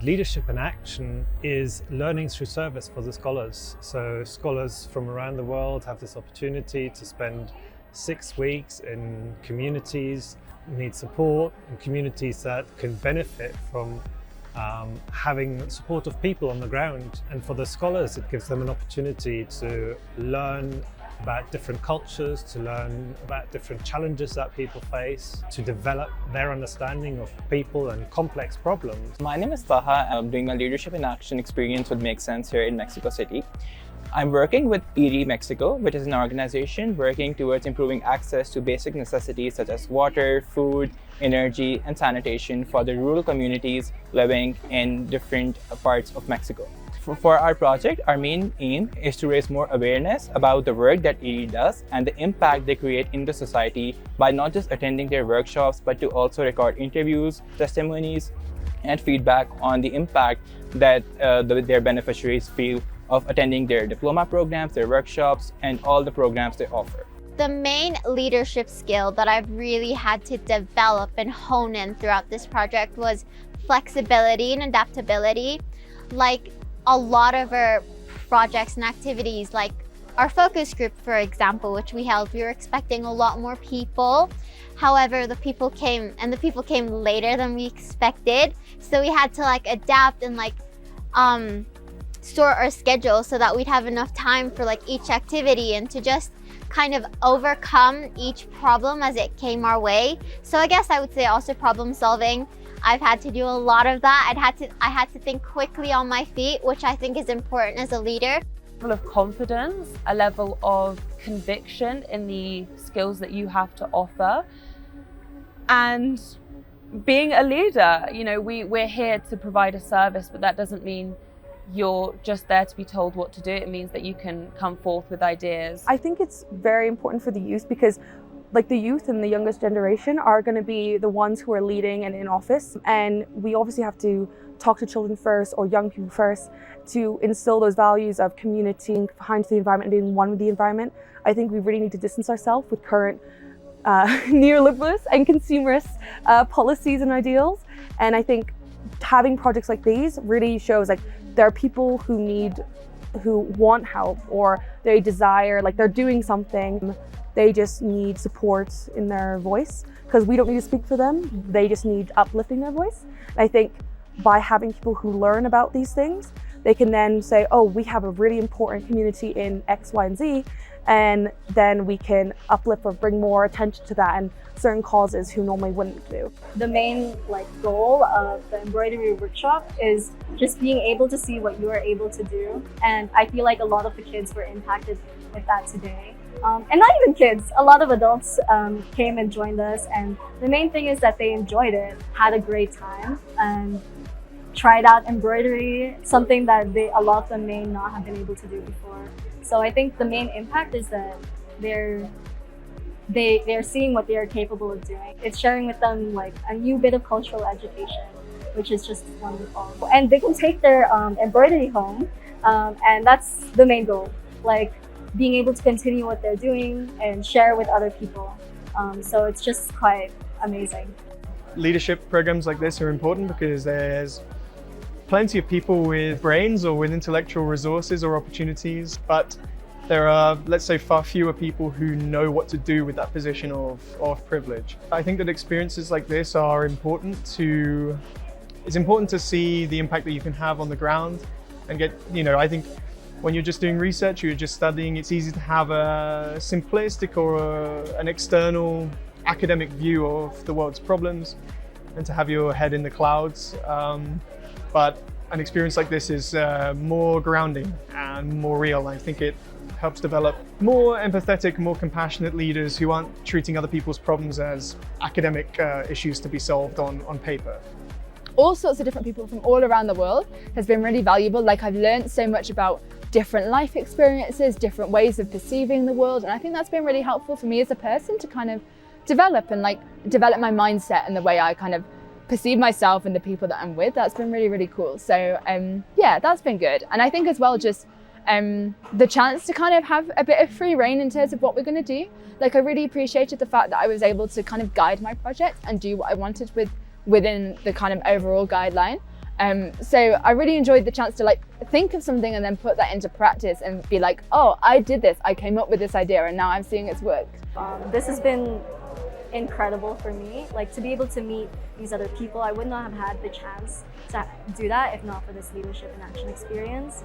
Leadership in Action is learning through service for the scholars. So scholars from around the world have this opportunity to spend 6 weeks in communities, need support, in communities that can benefit from having support of people on the ground. And for the scholars, it gives them an opportunity to learn about different cultures, to learn about different challenges that people face, to develop their understanding of people and complex problems. My name is Taha. I'm doing my Leadership in Action experience with MakeSense here in Mexico City. I'm working with ED Mexico, which is an organization working towards improving access to basic necessities such as water, food, energy, and sanitation for the rural communities living in different parts of Mexico. For our project, our main aim is to raise more awareness about the work that ED does and the impact they create in the society by not just attending their workshops, but to also record interviews, testimonies, and feedback on the impact that their beneficiaries feel of attending their diploma programs, their workshops, and all the programs they offer. The main leadership skill that I've really had to develop and hone in throughout this project was flexibility and adaptability. Like a lot of our projects and activities, like our focus group, for example, which we held, we were expecting a lot more people. However, the people came later than we expected. So we had to adapt and sort our schedule so that we'd have enough time for each activity and to just kind of overcome each problem as it came our way. So I guess I would say also problem solving. I've had to do a lot of that. I had to think quickly on my feet, which I think is important as a leader. A level of confidence, a level of conviction in the skills that you have to offer, and being a leader. You know, we're here to provide a service, but that doesn't mean you're just there to be told what to do. It means that you can come forth with ideas. I think it's very important for the youth because the youth and the youngest generation are going to be the ones who are leading and in office. And we obviously have to talk to children first, or young people first, to instill those values of community, behind the environment, and being one with the environment. I think we really need to distance ourselves with current neoliberalist and consumerist policies and ideals. And I think having projects like these really shows there are people who want help, or they desire, they're doing something. They just need support in their voice, because we don't need to speak for them. They just need uplifting their voice. And I think by having people who learn about these things, they can then say, oh, we have a really important community in X, Y, and Z, and then we can uplift or bring more attention to that and certain causes who normally wouldn't do. The main goal of the embroidery workshop is just being able to see what you are able to do. And I feel like a lot of the kids were impacted with that today. And not even kids, a lot of adults came and joined us, and the main thing is that they enjoyed it, had a great time, and tried out embroidery, something that a lot of them may not have been able to do before. So I think the main impact is that they're seeing what they are capable of doing. It's sharing with them a new bit of cultural education, which is just wonderful. And they can take their embroidery home, and that's the main goal. Being able to continue what they're doing and share with other people. So it's just quite amazing. Leadership programs like this are important because there's plenty of people with brains or with intellectual resources or opportunities, but there are, let's say, far fewer people who know what to do with that position of privilege. I think that experiences like this are important it's important to see the impact that you can have on the ground and get, I think when you're just doing research, you're just studying, it's easy to have a simplistic or an external academic view of the world's problems and to have your head in the clouds. But an experience like this is more grounding and more real. I think it helps develop more empathetic, more compassionate leaders who aren't treating other people's problems as academic issues to be solved on paper. All sorts of different people from all around the world has been really valuable. I've learned so much about different life experiences, different ways of perceiving the world, and I think that's been really helpful for me as a person to kind of develop and develop my mindset and the way I kind of perceive myself and the people that I'm with. That's been really, really cool. So yeah, that's been good. And I think as well, just the chance to kind of have a bit of free reign in terms of what we're going to do. I really appreciated the fact that I was able to kind of guide my project and do what I wanted within the kind of overall guideline. So I really enjoyed the chance to like think of something and then put that into practice and be like, oh, I did this, I came up with this idea and now I'm seeing it's worked. This has been incredible for me, like to be able to meet these other people. I would not have had the chance to do that if not for this leadership in action experience.